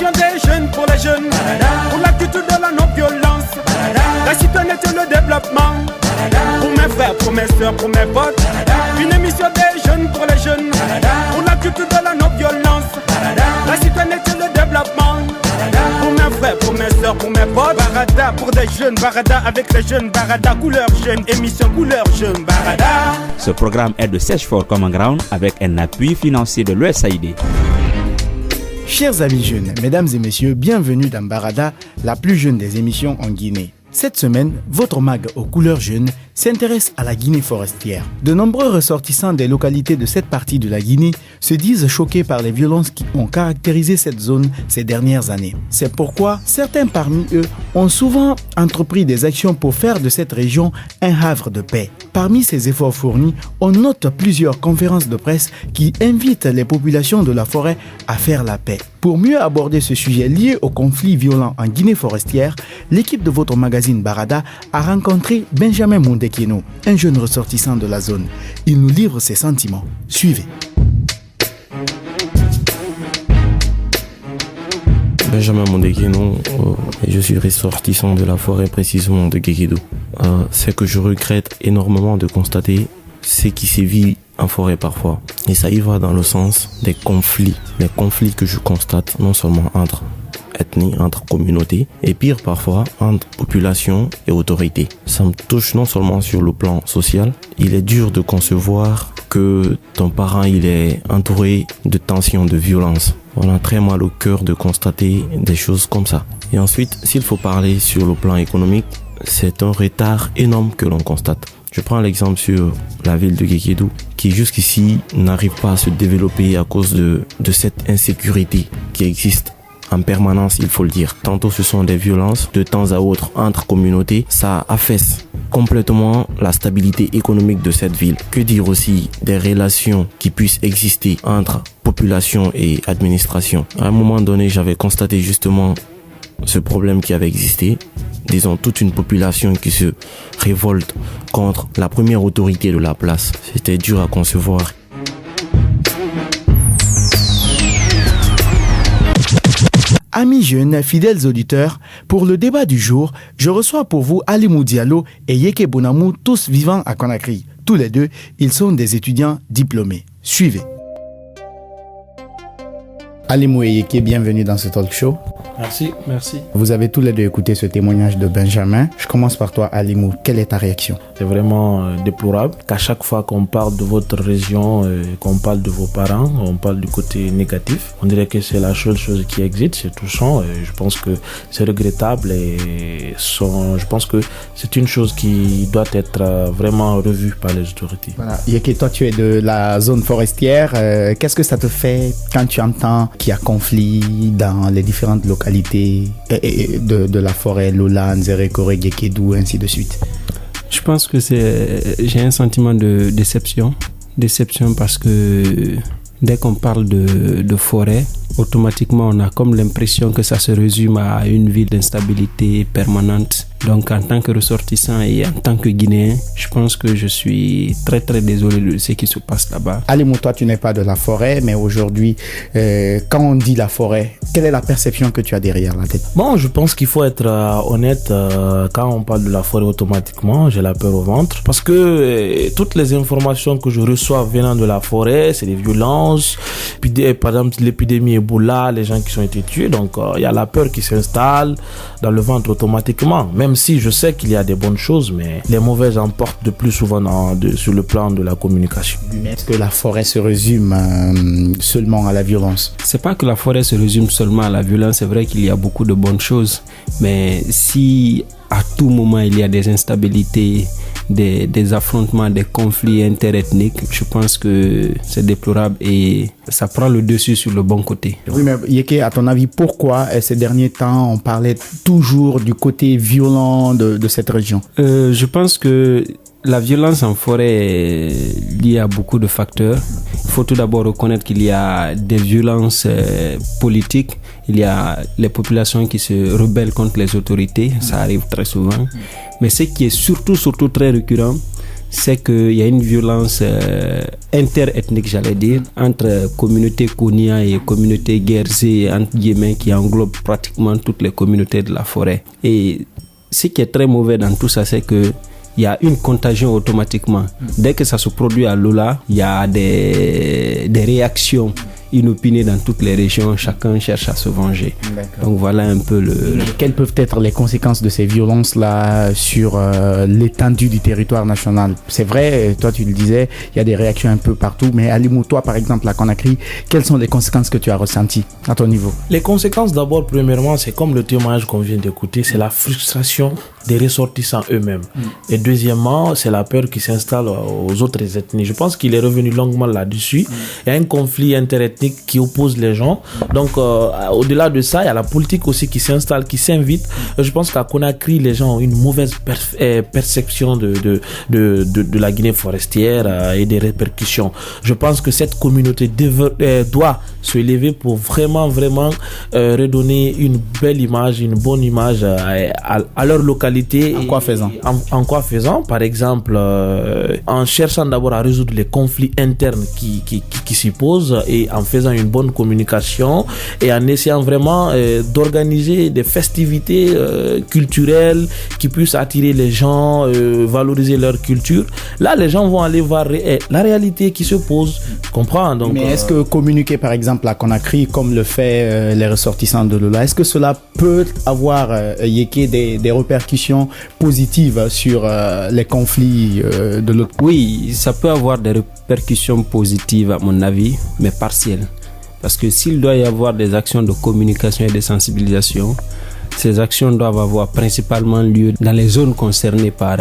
émission des jeunes pour les jeunes, pour la culture de la non-violence, la citoyenneté et le développement, pour mes frères, pour mes soeurs, pour mes potes. Une émission des jeunes pour les jeunes, pour la culture de la non-violence, la citoyenneté et le développement, pour mes frères, pour mes soeurs, pour mes potes. Barada pour des jeunes, Barada avec les jeunes, Barada couleur jeune, émission couleur jeune, Barada. Ce programme est de Search for Common Ground avec un appui financier de l'USAID. Chers amis jeunes, mesdames et messieurs, bienvenue dans Barada, la plus jeune des émissions en Guinée. Cette semaine, votre mag aux couleurs jeunes s'intéresse à la Guinée forestière. De nombreux ressortissants des localités de cette partie de la Guinée se disent choqués par les violences qui ont caractérisé cette zone ces dernières années. C'est pourquoi certains parmi eux ont souvent entrepris des actions pour faire de cette région un havre de paix. Parmi ces efforts fournis, on note plusieurs conférences de presse qui invitent les populations de la forêt à faire la paix. Pour mieux aborder ce sujet lié aux conflits violents en Guinée forestière, l'équipe de votre magazine Barada a rencontré Benjamin Mondekeno, un jeune ressortissant de la zone. Il nous livre ses sentiments. Suivez. Benjamin Mondekeno, je suis ressortissant de la forêt précisément de Guékédou. Ce que je regrette énormément de constater, c'est qu'il sévit en forêt parfois. Et ça y va dans le sens des conflits. Les conflits que je constate non seulement entre ethnies, entre communautés, et pire parfois entre population et autorités. Ça me touche non seulement sur le plan social, il est dur de concevoir que ton parent il est entouré de tensions, de violence. On a très mal au cœur de constater des choses comme ça. Et ensuite, s'il faut parler sur le plan économique, c'est un retard énorme que l'on constate. Je prends l'exemple sur la ville de Guékédou qui jusqu'ici n'arrive pas à se développer à cause de cette insécurité qui existe en permanence, il faut le dire. Tantôt ce sont des violences, de temps à autre entre communautés, ça affaisse complètement la stabilité économique de cette ville. Que dire aussi des relations qui puissent exister entre population et administration. À un moment donné, j'avais constaté justement ce problème qui avait existé. Disons, toute une population qui se révolte contre la première autorité de la place. C'était dur à concevoir. Amis jeunes, fidèles auditeurs, pour le débat du jour, je reçois pour vous Alimou Diallo et Yeke Bonamou, tous vivants à Conakry. Tous les deux, ils sont des étudiants diplômés. Suivez. Alimou et Yeke, bienvenue dans ce talk show. Merci. Vous avez tous les deux écouté ce témoignage de Benjamin. Je commence par toi, Alimou. Quelle est ta réaction? C'est vraiment déplorable qu'à chaque fois qu'on parle de votre région, qu'on parle de vos parents, on parle du côté négatif. On dirait que c'est la seule chose qui existe, c'est touchant. Je pense que c'est regrettable et je pense que c'est une chose qui doit être vraiment revue par les autorités. Voilà. Yeke, toi tu es de la zone forestière. Qu'est-ce que ça te fait quand tu entends qu'il y a conflit dans les différentes localités de la forêt, Lola, Nzere, Koré, Guékédou, ainsi de suite? Je pense que j'ai un sentiment de déception parce que dès qu'on parle de forêt, automatiquement on a comme l'impression que ça se résume à une vie d'instabilité permanente. Donc en tant que ressortissant et en tant que Guinéen, je pense que je suis très très désolé de ce qui se passe là-bas. Alimou, toi tu n'es pas de la forêt, mais aujourd'hui, quand on dit la forêt, quelle est la perception que tu as derrière la tête? Bon, je pense qu'il faut être honnête. Quand on parle de la forêt, automatiquement, j'ai la peur au ventre. Parce que toutes les informations que je reçois venant de la forêt, c'est des violences. Par exemple, l'épidémie Ebola, les gens qui sont été tués. Donc, il y a la peur qui s'installe dans le ventre automatiquement. Même si je sais qu'il y a des bonnes choses, mais les mauvaises emportent de plus souvent sur le plan de la communication. Mais est-ce que la forêt se résume seulement à la violence? C'est pas que la forêt se résume seulement à la violence. C'est vrai qu'il y a beaucoup de bonnes choses. Mais si à tout moment il y a des instabilités, des affrontements, des conflits interethniques, je pense que c'est déplorable et ça prend le dessus sur le bon côté. Oui, mais Yeke, à ton avis, pourquoi ces derniers temps on parlait toujours du côté violent de cette région? Je pense que la violence en forêt est liée à beaucoup de facteurs. Il faut tout d'abord reconnaître qu'il y a des violences politiques. Il y a les populations qui se rebellent contre les autorités. Ça arrive très souvent. Mais ce qui est surtout très récurrent, c'est qu'il y a une violence interethnique, j'allais dire, entre communauté Kounia et communauté Guerzé, entre guillemets, qui englobe pratiquement toutes les communautés de la forêt. Et ce qui est très mauvais dans tout ça, c'est que il y a une contagion automatiquement. Dès que ça se produit à Lola, il y a des réactions inopinées dans toutes les régions. Chacun cherche à se venger. D'accord. Donc voilà un peu Mais quelles peuvent être les conséquences de ces violences-là sur l'étendue du territoire national? C'est vrai, toi tu le disais, il y a des réactions un peu partout. Mais Alimou, toi par exemple à Conakry, quelles sont les conséquences que tu as ressenties à ton niveau? Les conséquences d'abord, premièrement, c'est comme le témoignage qu'on vient d'écouter, c'est la frustration des ressortissants eux-mêmes. Et deuxièmement, c'est la peur qui s'installe aux autres ethnies. Je pense qu'il est revenu longuement là-dessus. Il y a un conflit interethnique qui oppose les gens. Donc, au-delà de ça, il y a la politique aussi qui s'installe, qui s'invite. Je pense qu'à Conakry, les gens ont une mauvaise perception de la Guinée forestière et des répercussions. Je pense que cette communauté doit se lever pour vraiment redonner une belle image, une bonne image à leur localité. En quoi faisant? En quoi faisant? Par exemple, en cherchant d'abord à résoudre les conflits internes qui s'y posent et en faisant une bonne communication et en essayant vraiment d'organiser des festivités culturelles qui puissent attirer les gens, valoriser leur culture. Là, les gens vont aller voir la réalité qui se pose. Tu comprends? Donc, mais est-ce que communiquer par exemple à Conakry comme le fait les ressortissants de Lola, est-ce que cela peut avoir des répercussions positives sur les conflits de l'autre? Oui, ça peut avoir des répercussions positives à mon avis, mais partielles. Parce que s'il doit y avoir des actions de communication et de sensibilisation, ces actions doivent avoir principalement lieu dans les zones concernées par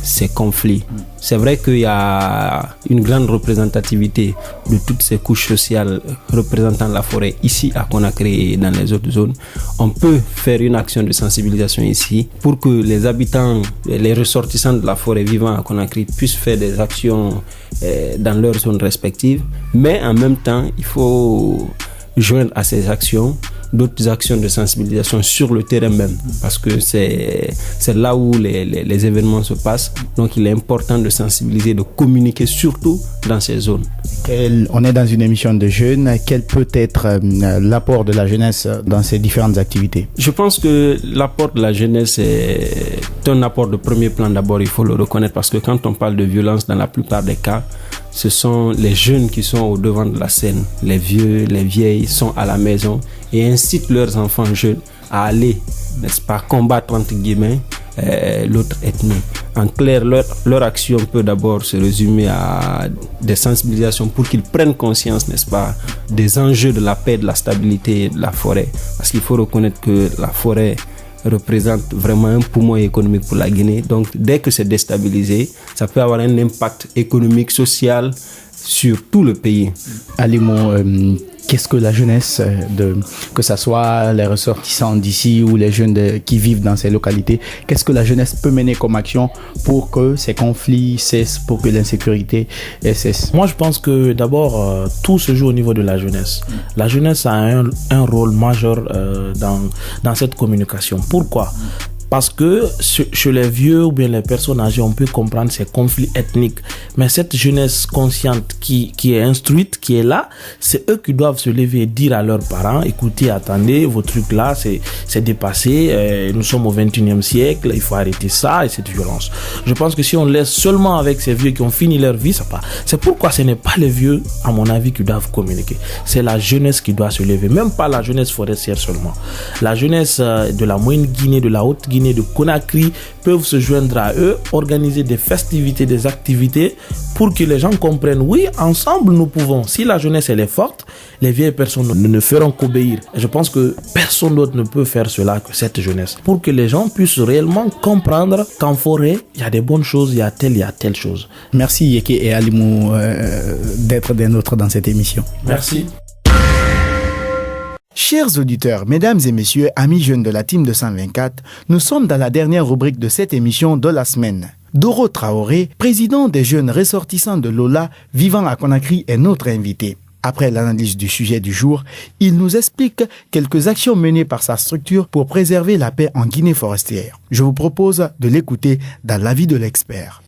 ces conflits. C'est vrai qu'il y a une grande représentativité de toutes ces couches sociales représentant la forêt ici à Conakry et dans les autres zones. On peut faire une action de sensibilisation ici pour que les habitants, les ressortissants de la forêt vivant à Conakry puissent faire des actions dans leurs zones respectives. Mais en même temps, il faut joindre à ces actions d'autres actions de sensibilisation sur le terrain même, parce que c'est là où les événements se passent. Donc il est important de sensibiliser, de communiquer surtout dans ces zones. On est dans une émission de jeunes. Quel peut être l'apport de la jeunesse dans ces différentes activités? Je pense que l'apport de la jeunesse est un apport de premier plan. D'abord, il faut le reconnaître, parce que quand on parle de violence, dans la plupart des cas, ce sont les jeunes qui sont au devant de la scène. Les vieux, les vieilles sont à la maison et incitent leurs enfants jeunes à aller, n'est-ce pas, combattre entre guillemets l'autre ethnie. En clair, leur action peut d'abord se résumer à des sensibilisations pour qu'ils prennent conscience, n'est-ce pas, des enjeux de la paix, de la stabilité de la forêt. Parce qu'il faut reconnaître que la forêt représente vraiment un poumon économique pour la Guinée. Donc, dès que c'est déstabilisé, ça peut avoir un impact économique, social sur tout le pays. Alimou, qu'est-ce que la jeunesse, que ce soit les ressortissants d'ici ou les jeunes qui vivent dans ces localités, qu'est-ce que la jeunesse peut mener comme action pour que ces conflits cessent, pour que l'insécurité cesse? Moi, je pense que d'abord, tout se joue au niveau de la jeunesse. La jeunesse a un rôle majeur dans cette communication. Pourquoi? Parce que chez les vieux ou bien les personnes âgées, on peut comprendre ces conflits ethniques. Mais cette jeunesse consciente qui est instruite, qui est là, c'est eux qui doivent se lever et dire à leurs parents, écoutez, attendez, vos trucs là, c'est dépassé, nous sommes au 21e siècle, il faut arrêter ça et cette violence. Je pense que si on laisse seulement avec ces vieux qui ont fini leur vie, ça pas. C'est pourquoi ce n'est pas les vieux, à mon avis, qui doivent communiquer. C'est la jeunesse qui doit se lever, même pas la jeunesse forestière seulement. La jeunesse de la Moyenne Guinée, de la Haute Guinée, de Conakry peuvent se joindre à eux, organiser des festivités, des activités pour que les gens comprennent, oui, ensemble nous pouvons. Si la jeunesse elle est forte, les vieilles personnes ne feront qu'obéir. Et je pense que personne d'autre ne peut faire cela que cette jeunesse. Pour que les gens puissent réellement comprendre qu'en forêt, il y a des bonnes choses, il y a telle chose. Merci Yeke et Alimou d'être des nôtres dans cette émission. Merci. Chers auditeurs, mesdames et messieurs, amis jeunes de la team de 124, nous sommes dans la dernière rubrique de cette émission de la semaine. Doro Traoré, président des jeunes ressortissants de Lola vivant à Conakry, est notre invité. Après l'analyse du sujet du jour, il nous explique quelques actions menées par sa structure pour préserver la paix en Guinée forestière. Je vous propose de l'écouter dans l'avis de l'expert.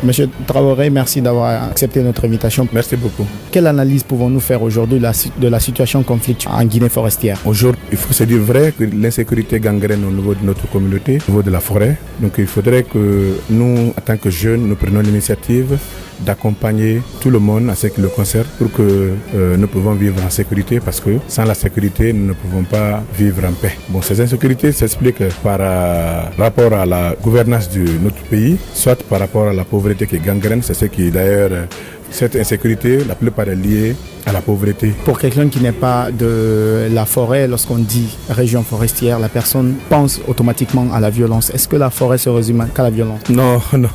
Monsieur Traoré, merci d'avoir accepté notre invitation. Merci beaucoup. Quelle analyse pouvons-nous faire aujourd'hui de la situation conflictuelle en Guinée forestière? Aujourd'hui, il faut se dire vrai que l'insécurité gangrène au niveau de notre communauté, au niveau de la forêt. Donc il faudrait que nous, en tant que jeunes, nous prenions l'initiative d'accompagner tout le monde à ce qui le concerne pour que nous pouvons vivre en sécurité, parce que sans la sécurité, nous ne pouvons pas vivre en paix. Bon, ces insécurités s'expliquent par rapport à la gouvernance de notre pays, soit par rapport à la pauvreté qui gangrène, c'est ce qui d'ailleurs... Cette insécurité, la plupart est liée à la pauvreté. Pour quelqu'un qui n'est pas de la forêt, lorsqu'on dit région forestière, la personne pense automatiquement à la violence. Est-ce que la forêt se résume qu'à la violence? Non, non.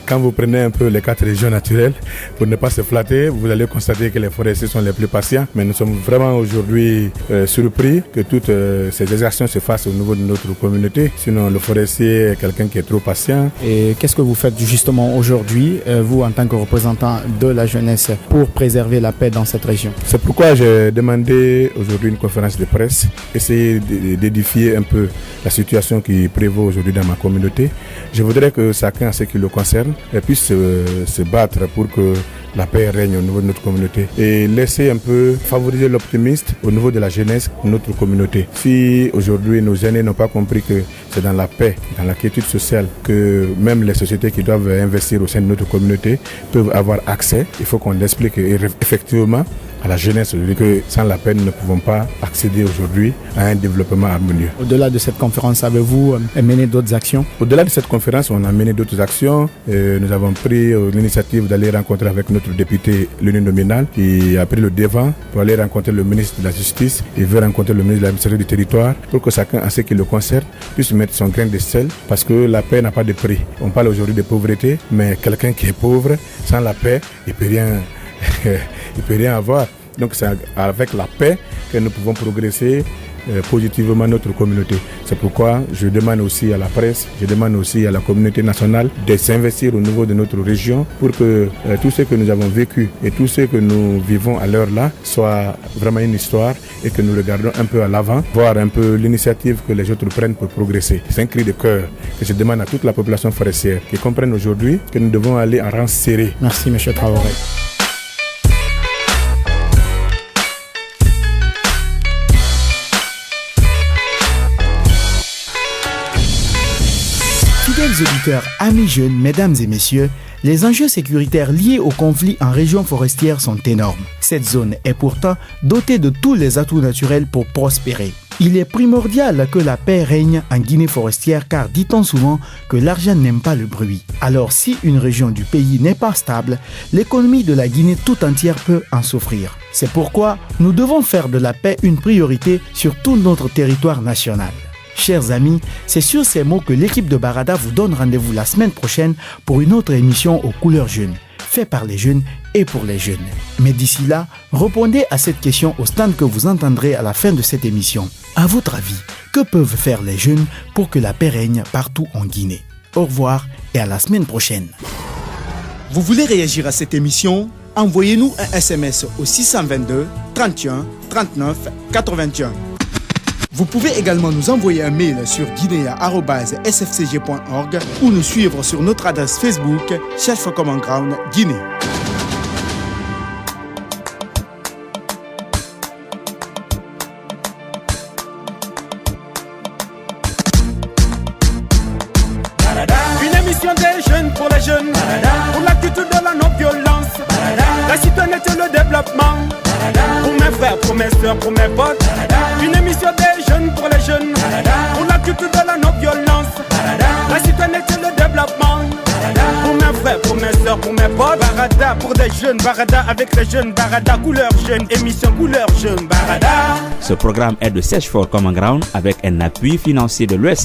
Quand vous prenez un peu les 4 régions naturelles, pour ne pas se flatter, vous allez constater que les forestiers sont les plus patients. Mais nous sommes vraiment aujourd'hui surpris que toutes ces exactions se fassent au niveau de notre communauté. Sinon, le forestier est quelqu'un qui est trop patient. Et qu'est-ce que vous faites justement aujourd'hui, vous en tant que représentant de la jeunesse, pour préserver la paix dans cette région? C'est pourquoi j'ai demandé aujourd'hui une conférence de presse, essayer d'édifier un peu la situation qui prévaut aujourd'hui dans ma communauté. Je voudrais que chacun, à ce qui le concerne, puisse se battre pour que la paix règne au niveau de notre communauté et laisser un peu favoriser l'optimisme au niveau de la jeunesse de notre communauté. Si aujourd'hui nos aînés n'ont pas compris que c'est dans la paix, dans la quiétude sociale que même les sociétés qui doivent investir au sein de notre communauté peuvent avoir accès, il faut qu'on l'explique effectivement à la jeunesse que sans la paix, nous ne pouvons pas accéder aujourd'hui à un développement harmonieux. Au-delà de cette conférence, avez-vous mené d'autres actions? Au-delà de cette conférence, on a mené d'autres actions. Nous avons pris l'initiative d'aller rencontrer avec notre député l'uninominal qui a pris le devant pour aller rencontrer le ministre de la Justice et veut rencontrer le ministre de l'administration du territoire pour que chacun, à ce qui le concerne, puisse mettre son grain de sel, parce que la paix n'a pas de prix. On parle aujourd'hui de pauvreté, mais quelqu'un qui est pauvre, sans la paix, il ne peut rien avoir. Donc c'est avec la paix que nous pouvons progresser positivement notre communauté. C'est pourquoi je demande aussi à la presse, je demande aussi à la communauté nationale de s'investir au niveau de notre région pour que tout ce que nous avons vécu et tout ce que nous vivons à l'heure là soit vraiment une histoire et que nous regardons un peu à l'avant, voir un peu l'initiative que les autres prennent pour progresser. C'est un cri de cœur que je demande à toute la population forestière qui comprenne aujourd'hui que nous devons aller en rang serré. Merci M. Traoré. Fidèles auditeurs, amis jeunes, mesdames et messieurs, les enjeux sécuritaires liés au conflit en région forestière sont énormes. Cette zone est pourtant dotée de tous les atouts naturels pour prospérer. Il est primordial que la paix règne en Guinée forestière car dit-on souvent que l'argent n'aime pas le bruit. Alors si une région du pays n'est pas stable, l'économie de la Guinée tout entière peut en souffrir. C'est pourquoi nous devons faire de la paix une priorité sur tout notre territoire national. Chers amis, c'est sur ces mots que l'équipe de Barada vous donne rendez-vous la semaine prochaine pour une autre émission aux couleurs jeunes, fait par les jeunes et pour les jeunes. Mais d'ici là, répondez à cette question au stand que vous entendrez à la fin de cette émission. À votre avis, que peuvent faire les jeunes pour que la paix règne partout en Guinée? Au revoir et à la semaine prochaine. Vous voulez réagir à cette émission? Envoyez-nous un SMS au 622 31 39 81. Vous pouvez également nous envoyer un mail sur guinea@sfcg.org ou nous suivre sur notre adresse Facebook Chef Common Ground Guinée. Une émission des jeunes pour les jeunes, pour la culture de la non-violence, la citoyenneté et le développement, pour mes frères, pour mes soeurs, pour mes potes. Une émission des jeunes pour les jeunes, pour la culture de la non-violence, la citoyenneté et le développement, pour mes frères, pour mes soeurs, pour mes potes. Barada pour des jeunes, Barada avec les jeunes, Barada couleur jeune, émission couleur jeune, Barada. Ce programme est de Search for Common Ground avec un appui financier de l'USAID.